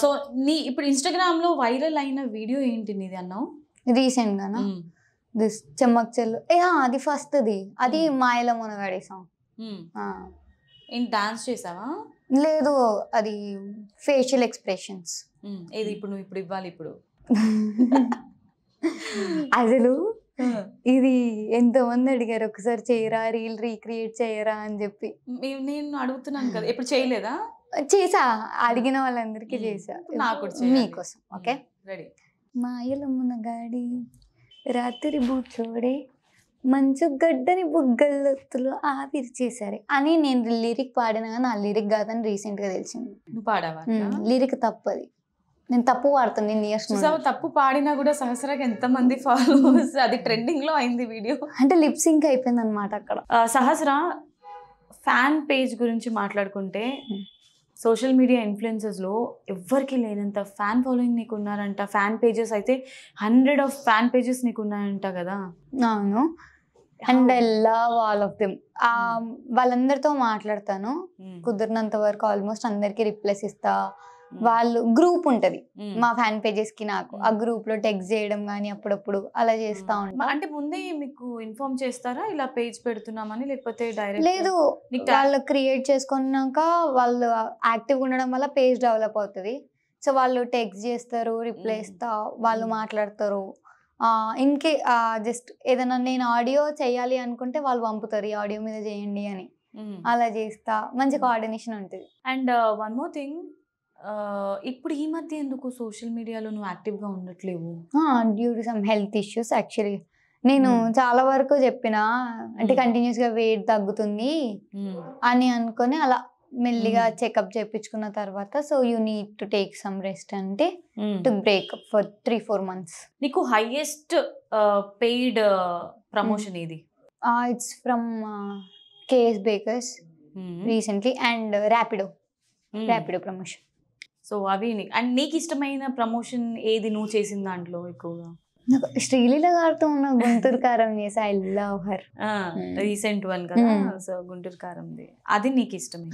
సో నీ ఇప్పుడు ఇన్స్టాగ్రామ్ లో వైరల్ అయిన వీడియో ఏంటి నీది అన్నావు రీసెంట్ గానా? దిస్ చెమ్మక్ చెల్లు, అది ఫస్ట్ అది మాయల మునగాడి సాంగ్. ఏం డాన్స్ చేసావా? లేదు, అది ఫేషియల్ ఎక్స్ప్రెషన్స్. ఏది ఇప్పుడు నువ్వు ఇప్పుడు ఇవ్వాలి ఇప్పుడు అసలు ఇది ఎంతమంది అడిగారు ఒకసారి చేయరా, రీల్ రీక్రియేట్ చేయరా అని చెప్పి. నేను అడుగుతున్నాను కదా, ఎప్పుడు చేయలేదా? చేసా, అడిగిన వాళ్ళందరికీ చేసా, నాకు మీకోసం. Okay, ready. మాయల మునగాడి రాత్రి బూట్లోడే మంచు గడ్డని బుగ్గలొత్తులు ఆవిరి చేశారు అని నేను లిరిక్ పాడినా కానీ ఆ లిరిక్ కాదని రీసెంట్ గా తెలిసింది. నువ్వు పాడావా? లిరిక్ తప్పది, నేను తప్పు పాడుతాను. నేను ఇయర్స్ తప్పు పాడినా కూడా సహస్రాకి ఎంత మంది ఫాలోవర్స్, అది ట్రెండింగ్ లో అయింది వీడియో, అంటే లిప్ సింక్ అయిపోయింది అనమాట అక్కడ. సహస్రా ఫ్యాన్ పేజ్ గురించి మాట్లాడుకుంటే సోషల్ మీడియా ఇన్ఫ్లుయెన్సర్స్లో ఎవ్వరికి లేనంత ఫ్యాన్ ఫాలోయింగ్ నీకు ఉన్నారంట. ఫ్యాన్ పేజెస్ అయితే 100 ఆఫ్ ఫ్యాన్ పేజెస్ నీకు ఉన్నాయంట కదా? అవును, and I love all of them. వాళ్ళందరితో మాట్లాడతాను కుదిరినంత వరకు, ఆల్మోస్ట్ అందరికి రిప్లైస్ ఇస్తా. వాళ్ళు గ్రూప్ ఉంటది మా ఫ్యాన్ పేజెస్ కి, నాకు ఆ గ్రూప్ లో టెక్స్ట్ చేయడం కానీ అప్పుడప్పుడు అలా చేస్తా ఉంటా. అంటే ముందే మీకు ఇన్ఫార్మ్ చేస్తారా ఇలా పేజ్ పెడుతున్నామని, లేకపోతే డైరెక్ట్? లేదు, వాళ్ళు క్రియేట్ చేసుకున్నాక వాళ్ళు యాక్టివ్ ఉండడం వల్ల పేజ్ డెవలప్ అవుతుంది. సో వాళ్ళు టెక్స్ట్ చేస్తారు, రిప్లై ఇస్తా, వాళ్ళు మాట్లాడతారు. ఇంకే జస్ట్ ఏదైనా నేను ఆడియో చేయాలి అనుకుంటే వాళ్ళు పంపుతారు, ఈ ఆడియో మీద చేయండి అని, అలా చేస్తా. మంచి కోఆర్డినేషన్ ఉంటుంది. అండ్ వన్ మోర్ థింగ్, ఇప్పుడు ఈ మధ్య ఎందుకు సోషల్ మీడియాలో నువ్వు యాక్టివ్గా ఉండట్లేవు? Due to some health issues. Actually నేను చాలా వరకు చెప్పిన, అంటే కంటిన్యూస్గా వెయిట్ తగ్గుతుంది అని అనుకొని అలా మెల్లిగా చెకప్ చేయించుకున్న తర్వాత, so you need to take some rest అంటే టు బ్రేకప్ ఫర్ 3-4 months. నీకు హైయెస్ట్ పెయిడ్ ప్రమోషన్ ఏది? It's from KS Bakers recently, and Rapido promotion. So అవి అండ్ నీకు ఇష్టమైన ప్రమోషన్ ఏది నువ్వు చేసిన దాంట్లో ఎక్కువగా? నాకు శ్రీలీల గారితో ఉన్న గుంటూరు కారం చేసి, I love her. Recent one కదా, సో గుంటూరు కారంది అది నీకు ఇష్టమే.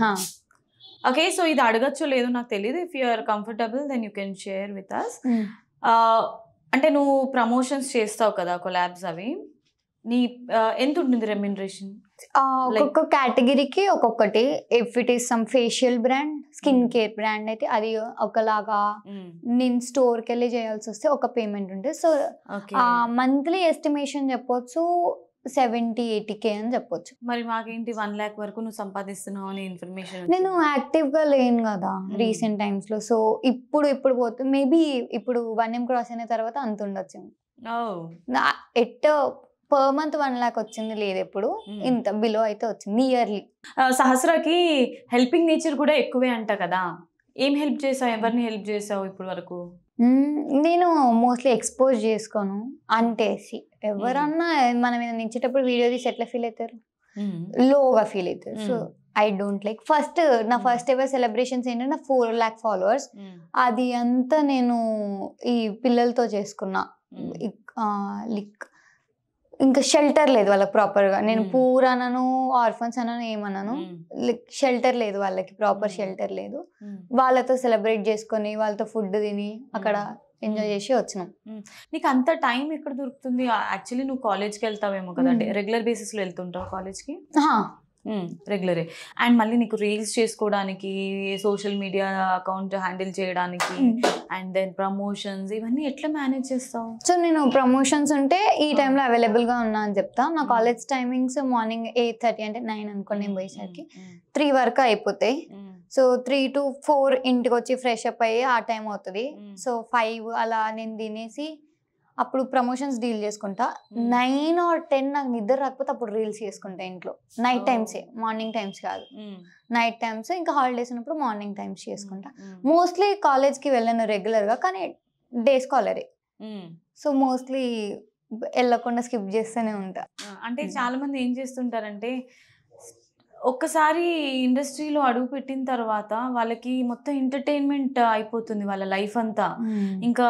ఓకే, సో ఇది అడగచ్చో లేదో నాకు తెలియదు. If you are comfortable then you can share with us. అంటే నువ్వు ప్రమోషన్స్ చేస్తావు కదా, కొలాబ్స్ అవి, నీ ఎంత ఉంటుంది రెమ్యునరేషన్? ఒక్కొక్క కేటగిరీకి ఒక్కొక్కటి. If it is some facial brand, skin care brand అయితే అది ఒకలాగా, నేను స్టోర్కి వెళ్ళి చేయాల్సి వస్తే ఒక పేమెంట్ ఉంటుంది. సో మంత్లీ ఎస్టిమేషన్ చెప్పొచ్చు 70-80K అని చెప్పొచ్చు. మరి మాకేంటి 1 lakh వరకు నువ్వు సంపాదిస్తున్నావు అని ఇన్ఫర్మేషన్? నేను యాక్టివ్గా లేను కదా రీసెంట్ టైమ్స్లో, సో ఇప్పుడు పోతుంది. మేబీ ఇప్పుడు 1M క్రాస్ అయిన తర్వాత అంత ఉండొచ్చు. పర్ మంత్ 1 lakh వచ్చింది లేదు, ఎప్పుడు ఇంత బిలో అయితే వచ్చింది ఇయర్లీ. సహస్రాకి హెల్పింగ్ నేచర్ కూడా ఎక్కువే అంట కదా, ఏం హెల్ప్ చేసావు, ఎవరిని హెల్ప్ చేసావు ఇప్పుడు వరకు? నేను మోస్ట్లీ ఎక్స్పోజ్ చేసుకోను అంటే, ఎవరన్నా మన మీద నించేటప్పుడు వీడియో తీసి ఎట్లా ఫీల్ అవుతారు, లోగా ఫీల్ అవుతారు. So I don't like. నా ఫస్ట్ ఎవర్ సెలబ్రేషన్స్ ఏంటంటే 4 lakh followers, అది అంతా నేను ఈ పిల్లలతో చేసుకున్నా. ఇంకా షెల్టర్ లేదు వాళ్ళకి ప్రాపర్గా, నేను పూర్ అనను, ఆర్ఫన్స్ అనను, ఏమన్నాను, లైక్ షెల్టర్ లేదు వాళ్ళకి, ప్రాపర్ షెల్టర్ లేదు. వాళ్ళతో సెలబ్రేట్ చేసుకొని వాళ్ళతో ఫుడ్ తిని అక్కడ ఎంజాయ్ చేసి వచ్చినాం. నీకు అంత టైం ఎక్కడ దొరుకుతుంది? యాక్చువల్లీ నువ్వు కాలేజ్కి వెళ్తావేమో కదా, రెగ్యులర్ బేసిస్లో వెళ్తుంటావు కాలేజ్కి? రెగ్యులరే. అండ్ మళ్ళీ నీకు రీల్స్ చేసుకోవడానికి, సోషల్ మీడియా అకౌంట్ హ్యాండిల్ చేయడానికి, అండ్ దెన్ ప్రమోషన్స్ ఇవన్నీ ఎట్లా మేనేజ్ చేస్తావు? సో నేను ప్రమోషన్స్ ఉంటే ఈ టైంలో అవైలబుల్గా ఉన్నా అని చెప్తా. నా కాలేజ్ టైమింగ్స్ మార్నింగ్ 8:30 అంటే 9 అనుకోండి, నేను పోయేసరికి 3 వరకు అయిపోతాయి. సో 3 to 4 ఇంటికి వచ్చి ఫ్రెష్ అప్ అయ్యి ఆ టైం అవుతుంది. సో 5 అలా నేను తినేసి అప్పుడు ప్రమోషన్స్ డీల్ చేసుకుంటా. 9 or 10 నాకు నిద్ర రాకపోతే అప్పుడు రీల్స్ చేసుకుంటా ఇంట్లో. నైట్ టైమ్సే, మార్నింగ్ టైమ్స్ కాదు, నైట్ టైమ్స్. ఇంకా హాలిడేస్ ఉన్నప్పుడు మార్నింగ్ టైమ్స్ చేసుకుంటా. మోస్ట్లీ కాలేజ్కి వెళ్ళను రెగ్యులర్గా, కానీ డే స్కాలరే. సో మోస్ట్లీ వెళ్ళకుండా స్కిప్ చేస్తూనే ఉంటా. అంటే చాలా మంది ఏం చేస్తుంటారంటే ఒక్కసారి ఇండస్ట్రీలో అడుగు పెట్టిన తర్వాత వాళ్ళకి మొత్తం ఎంటర్టైన్మెంట్ అయిపోతుంది వాళ్ళ లైఫ్ అంతా. ఇంకా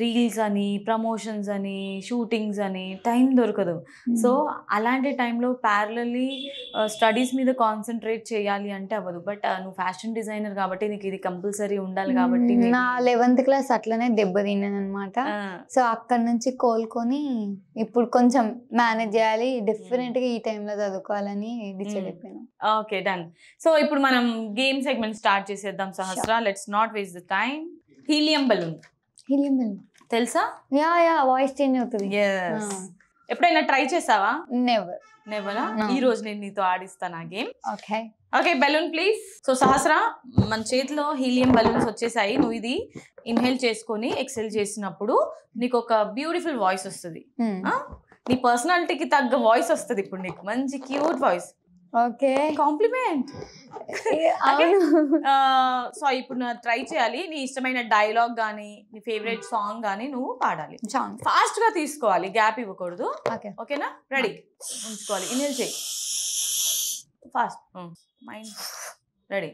రీల్స్ అని, ప్రమోషన్స్ అని, షూటింగ్స్ అని టైం దొరకదు. సో అలాంటి టైంలో ప్యారలల్లీ స్టడీస్ మీద కాన్సన్ట్రేట్ చేయాలి అంటే అవ్వదు. బట్ నువ్వు ఫ్యాషన్ డిజైనర్ కాబట్టి నీకు ఇది కంపల్సరీ ఉండాలి కాబట్టి. నా 11th క్లాస్ అట్లనే దెబ్బతిన్నాను అనమాట. సో అక్కడ నుంచి కోలుకొని ఇప్పుడు కొంచెం మేనేజ్ చేయాలి, డెఫినెట్గా ఈ టైంలో చదువుకోవాలని డిసైడ్ అయిపోయాను. Okay, done. సో ఇప్పుడు మనం గేమ్ సెగ్మెంట్ స్టార్ట్ చేసేద్దాం Sahasra. Let's not waste the time. Helium balloon తెలుసా? యా వాయిస్ చేంజ్ అవుతుంది. ఎప్పుడైనా ట్రై చేసావా? నెవర్. ఈ రోజు నేను నీతో ఆడిస్తాను ఆ game. Okay, balloon please. So Sahasra, మన చేతిలో హీలియం బలూన్స్ వచ్చేసాయి. నువ్వు ఇది ఇన్హేల్ చేసుకొని ఎక్సెల్ చేసినప్పుడు నీకు ఒక బ్యూటిఫుల్ వాయిస్ వస్తుంది. నీ పర్సనాలిటీకి తగ్గ వాయిస్ వస్తుంది ఇప్పుడు నీకు, మంచి cute voice. Okay, compliment. So ఇప్పుడు నువ్వు ట్రై చేయాలి. నీ ఇష్టమైన డైలాగ్ కానీ, నీ ఫేవరెట్ సాంగ్ కానీ నువ్వు పాడాలి. ఫాస్ట్ గా తీసుకోవాలి, గ్యాప్ ఇవ్వకూడదు. ఓకేనా? రెడీ ఉంచుకోవాలి. ఇన్హేల్ చేయి ఫాస్ట్. Mind ready.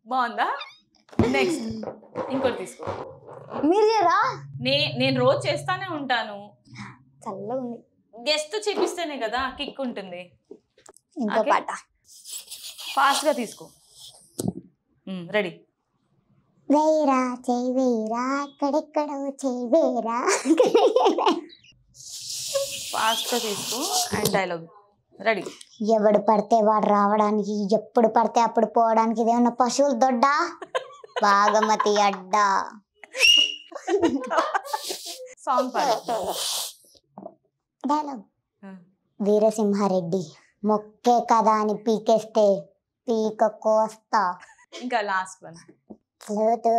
బాగుందా? నెక్స్ట్ ఇంకోటి తీసుకో. మీరు చేయరా? నేను రోజు చేస్తానే ఉంటాను. చల్లగా ఉంది. గెస్ట్ చేపిస్తేనే కదా కిక్ ఉంటుంది. ఇంకో పాట ఫాస్ట్ గా తీసుకో. రెడీ. వేరా చేయి వేరా, ఎక్కడెక్కడో చేయి వేరా. ఫాస్ట్ గా తీసుకో అండ్ డైలాగ్ రెడీ. ఎవడు పడితే వాడు రావడానికి, ఎప్పుడు పడితే అప్పుడు పోవడానికి ఇదేమన్నా పశువుల దొడ్డా, బాగమతి అడ్డా. సాంగ్ పాడు. డైలాగ్. వీరసింహారెడ్డి మొక్కే కదా అని పీకేస్తే పీక కోస్తా. ఇంకా లాస్ట్ వన్. ఫ్లూటు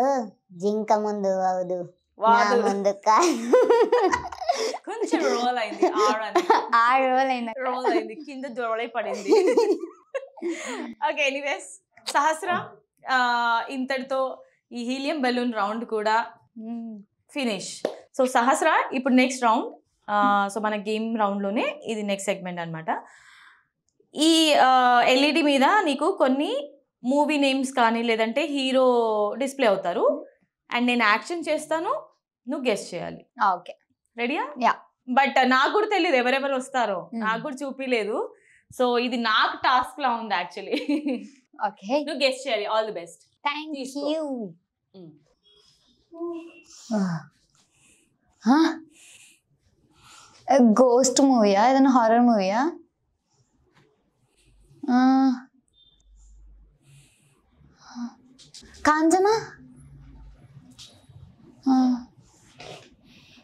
జింక ముందు అవదు, ముందు కొంచెం రోల్ అయింది. రోల్ అయింది, కింద దొరలై పడింది. ఓకే, ఎనీవేస్ సహస్ర, ఇంతటితో ఈ హీలియం బెలూన్ రౌండ్ కూడా ఫినిష్. సో సహస్ర, ఇప్పుడు నెక్స్ట్ రౌండ్. సో మన గేమ్ రౌండ్లోనే ఇది నెక్స్ట్ సెగ్మెంట్ అనమాట. ఈ ఎల్ఈడి మీద నీకు కొన్ని మూవీ నేమ్స్ కానీ లేదంటే హీరో డిస్ప్లే అవుతారు. అండ్ నేను యాక్షన్ చేస్తాను, నువ్వు గెస్ట్ చేయాలి. ఓకే, రెడీయా? యా. బట్ నాకు కూడా తెలియదు ఎవరెవరు వస్తారో, నాకు కూడా చూపిలేదు. సో ఇది నాకు టాస్క్ లా ఉంది యాక్చువల్లీ. ఓకే, నువ్వు గెస్ట్ చేయాలి. All the best. Thank you. Ghost మూవీయా, ఏదైనా హారర్ మూవీయా? కాంచనా,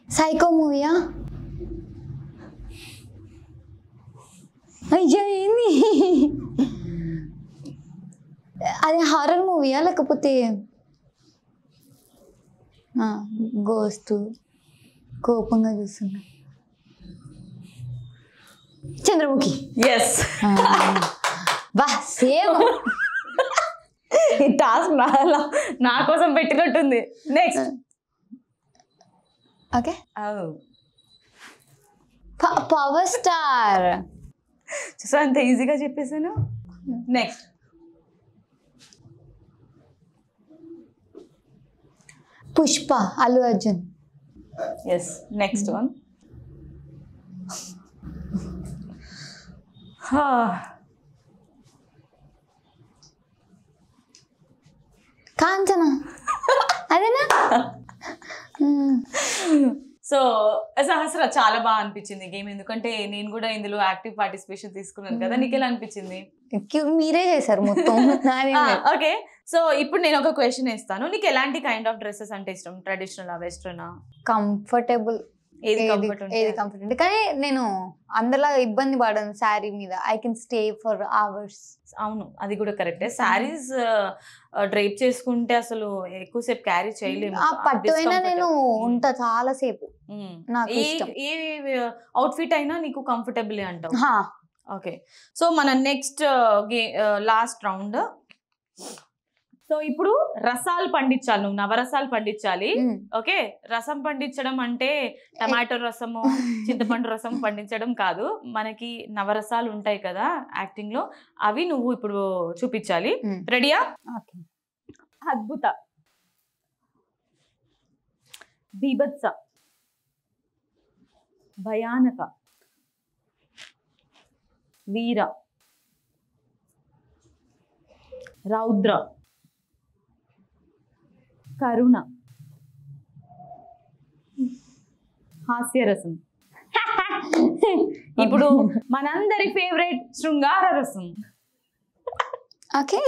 సైకో మూవీయా? అయ్యా ఏంది అది, హారర్ మూవీయా లేకపోతే గోస్ట్? కోపంగా చూస్తున్నా. చంద్రముఖి. ఎస్. బా సేమ్. ఈ టాస్క్ నా కోసం పెట్టినట్టుంది. నెక్స్ట్. Okay, power star. చూసా అంత ఈజీగా చెప్పేసాను. Next. Pushpa, Allu Arjun. Yes. Next one. Kanchana. అదేనా? సో సహస్ర చాలా బాగా అనిపించింది గేమ్, ఎందుకంటే నేను కూడా ఇందులో యాక్టివ్ పార్టిసిపేషన్ తీసుకున్నాను కదా. నీకు ఎలా అనిపించింది? మీరే చేశారు మొత్తం. ఓకే, సో ఇప్పుడు నేను ఒక క్వశ్చన్ ఇస్తాను. నీకు ఎలాంటి కైండ్ ఆఫ్ డ్రెస్సెస్ అంటే ఇష్టం? ట్రెడిషనల్, వెస్ట్రనా? కంఫర్టబుల్, ఏది కంఫర్ట్. కానీ నేను అందరిలా ఇబ్బంది పడను శారీ మీద. I can stay for hours. అవును, అది కూడా కరెక్టే. శారీస్ డ్రైప్ చేసుకుంటే అసలు ఎక్కువసేపు క్యారీ చేయలేము. పట్టు అయినా నేను ఉంటా చాలా సేపు. నాకు ఇష్టం. ఏ అవుట్ఫిట్ అయినా నీకు కంఫర్టబుల్ అంటావు. ఓకే, సో మన నెక్స్ట్ లాస్ట్ రౌండ్. సో ఇప్పుడు రసాలు పండించాలి, నువ్వు నవరసాలు పండించాలి. ఓకే, రసం పండించడం అంటే టమాటో రసము, చింతపండు రసం పండించడం కాదు. మనకి నవరసాలు ఉంటాయి కదా యాక్టింగ్ లో, అవి నువ్వు ఇప్పుడు చూపించాలి. రెడీయా? అద్భుత, బీభత్స, భయానక, వీర, రౌద్ర, కరుణ, హాస్యరసం, ఇప్పుడు మనందరి ఫేవరెట్ శృంగార రసం. ఓకే,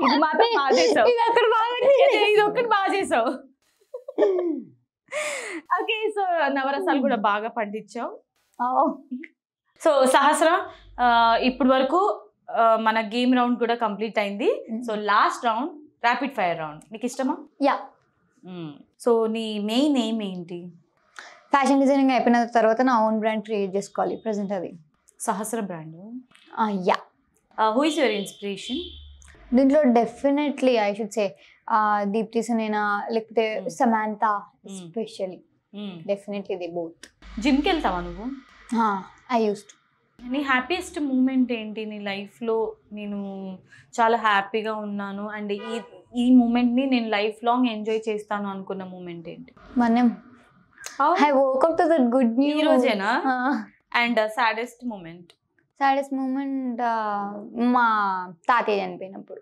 ఇది మాత్రం బాగా చేసావు, ఇది ఒక్కటి బాగా చేసావు. ఓకే, సో నవరసాలు కూడా బాగా పండించావు. సో సహస్ర, ఇప్పటి వరకు మన గేమ్ రౌండ్ కూడా కంప్లీట్ అయింది. So last round rapid fire round. నీకు ఇష్టమా? యా. సో నీ మెయిన్ ఎయిమ్ ఏంటి? ఫ్యాషన్ డిజైనింగ్ అయిపోయిన తర్వాత నా ఓన్ బ్రాండ్ క్రియేట్ చేసుకోవాలి. ప్రెసెంట్ అది Sahasra brand. Yeah. Who is your inspiration? దీంట్లో definitely I should say Deepthi Sunaina, లేకపోతే Samantha especially. Definitely they both. జిమ్కి వెళ్తావా నువ్వు? I used. నీ హ్యాపీయెస్ట్ మూమెంట్ ఏంటి నీ లైఫ్లో? నేను చాలా హ్యాపీగా ఉన్నాను అండ్ ఈ మూమెంట్ని నేను లైఫ్ లాంగ్ ఎంజాయ్ చేస్తాను అనుకున్న మూమెంట్ ఏంటి? మనం I woke up to that good news. ఈ రోజేనా? And saddest moment? Saddest moment మా తాతయ్య చనిపోయినప్పుడు.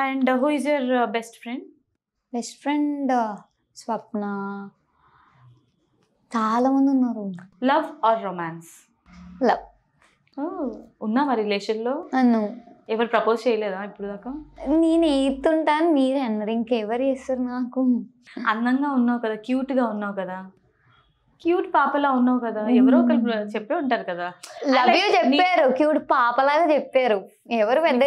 And who is your best friend? Best friend Swapna, చాలా మంది ఉన్నారు. Love or romance? లవ్. ఉన్నావా రిలేషన్లో? ఎవరు ప్రపోజ్ చేయలేదా ఇప్పుడు దాకా? నేను ఏతుంటాను, మీరే అన్నారు, ఇంకెవరు చేస్తారు నాకు? అందంగా ఉన్నావు కదా, క్యూట్ గా ఉన్నావు కదా, క్యూట్ పాపలా ఉన్నావు కదా, ఎవరో ఒకరు చెప్పే ఉంటారు కదా. లవ్ యూ చెప్పారు, క్యూట్ పాపలాగా చెప్పారు. ఎవరు పెద్ద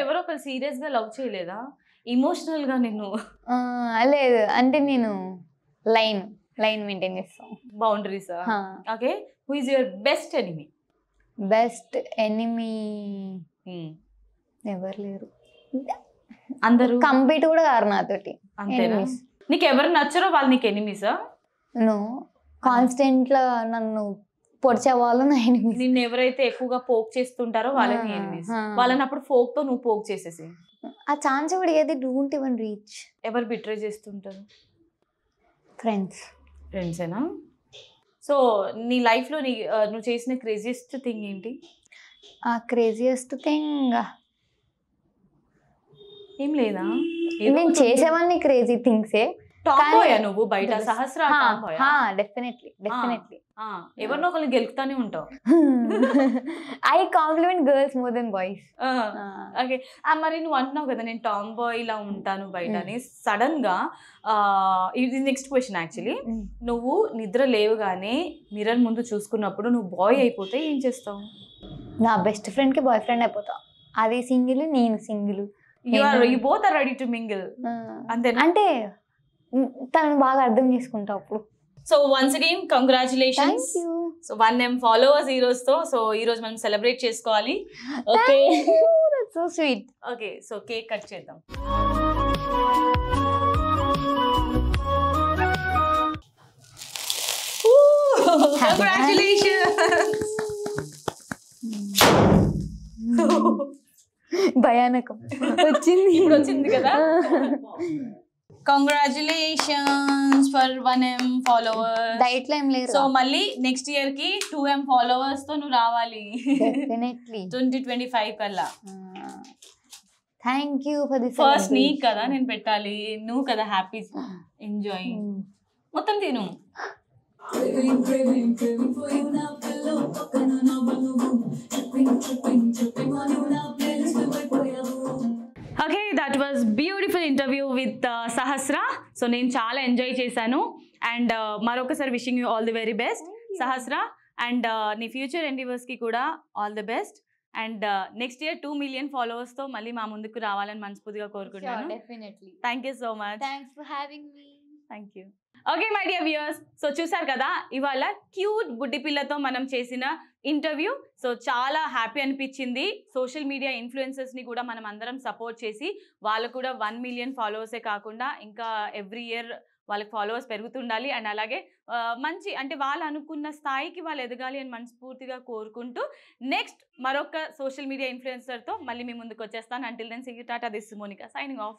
ఎవరో ఒకరు సీరియస్ గా లవ్ చేయలేదా? ఇమోషనల్ గా నిన్ను? లేదు, అంటే నేను లైన్ మెయింటైన్ చేస్తాను. Boundaries. Okay, who is your best enemy? Best enemy ఎవరు లేరు, అందరూ కంపీట్ కూడా కారు నాతోటి. అంతేనా? నీకు ఎవరు నచ్చరో వాళ్ళు నీకు ఎనిమీసా? నో, కాన్స్టెంట్ గా నన్ను పొడిచే వాళ్ళు నా ఎనిమీస్. నిన్ను ఎవరైతే ఎక్కువగా పోక్ చేస్తుంటారో వాళ్ళని ఎనిమీస్. వాళ్ళని అప్పుడు ఫోక్ తో నువ్వు పోక్ చేసేసి ఆ ఛాన్స్ కూడా ఏది డోంట్ ఈవెన్ రీచ్. ఎవరు బిట్రే చేస్తుంటారు? ఫ్రెండ్సేనా? సో నీ లైఫ్లో నువ్వు చేసిన క్రేజియెస్ట్ థింగ్ ఏంటి? క్రేజియెస్ట్ థింగ్ ఏం లేదా? నేను చేసేవాన్ని క్రేజీ థింగ్సే. టాంబాయ్ నువ్వు బయట? సహస్ర డెఫినెట్లీ. ఎవరినో ఒకరిని గెలుపుతానే ఉంటావు. I complement girls more than boys. Okay, మరి నువ్వు అంటున్నావు కదా నేను టాంబాయ్ ఇలా ఉంటాను బయట అని. సడన్ గా ఇది నెక్స్ట్ క్వశ్చన్ యాక్చువల్లీ. నువ్వు నిద్ర లేవగానే మిర్రర్ ముందు చూసుకున్నప్పుడు నువ్వు బాయ్ అయిపోతే ఏం చేస్తావు? నా బెస్ట్ ఫ్రెండ్ కి బాయ్ ఫ్రెండ్ అయిపోతా. అది సింగిల్, నేను single. You both are ready to mingle. అంతేనా? అంటే తనను బాగా అర్థం చేసుకుంటా అప్పుడు. So once again congratulations. So 1M followers ఈ రోజుతో. సో ఈ రోజు మనం సెలబ్రేట్ చేసుకోవాలి. Okay, so sweet. Okay, so cake cut చేద్దాం. కంగ్రాచులేషన్స్. భయానకం వచ్చింది, ఇప్పుడు వచ్చింది కదా. Congratulations for 1M followers. Diet లో ఏం లేదు. సో మళ్ళీ నెక్స్ట్ ఇయర్ కి 2M ఫాలోవర్స్ తో నువ్వు రావాలి. డెఫినెట్లీ 2025 కల్లా. Thank you for this first నీకు కదా నేను పెట్టాలి, నువ్వు కదా హ్యాపీ ఎంజాయ్. మొత్తం తిను. Okay, that was beautiful interview with Sahasra. So నేను చాలా ఎంజాయ్ చేశాను. అండ్ మరొకసారి wishing you all the very best Sahasra. And నీ ఫ్యూచర్ ఎండివర్స్కి కూడా all the best. And next year 2 million ఫాలోవర్స్తో మళ్ళీ మా ముందుకు రావాలని మనస్ఫూర్తిగా కోరుకుంటున్నాను. Definitely. Thank you so much. Thanks for having me. Thank you. Okay my dear viewers, so చూసారు కదా ఇవాళ క్యూట్ బుడ్డి పిల్లతో మనం చేసిన ఇంటర్వ్యూ. సో చాలా హ్యాపీ అనిపించింది. సోషల్ మీడియా ఇన్ఫ్లుయెన్సర్స్ని కూడా మనం అందరం సపోర్ట్ చేసి వాళ్ళు కూడా 1 million ఫాలోవర్సే కాకుండా ఇంకా ఎవ్రీ ఇయర్ వాళ్ళకి ఫాలోవర్స్ పెరుగుతుండాలి. అండ్ అలాగే మంచి అంటే వాళ్ళు అనుకున్న స్థాయికి వాళ్ళు ఎదగాలి అని మనస్ఫూర్తిగా కోరుకుంటూ నెక్స్ట్ మరొక సోషల్ మీడియా ఇన్ఫ్లుయెన్సర్తో మళ్ళీ మీ ముందుకు వచ్చేస్తాను. Until then see you, tata, this is Monika signing of.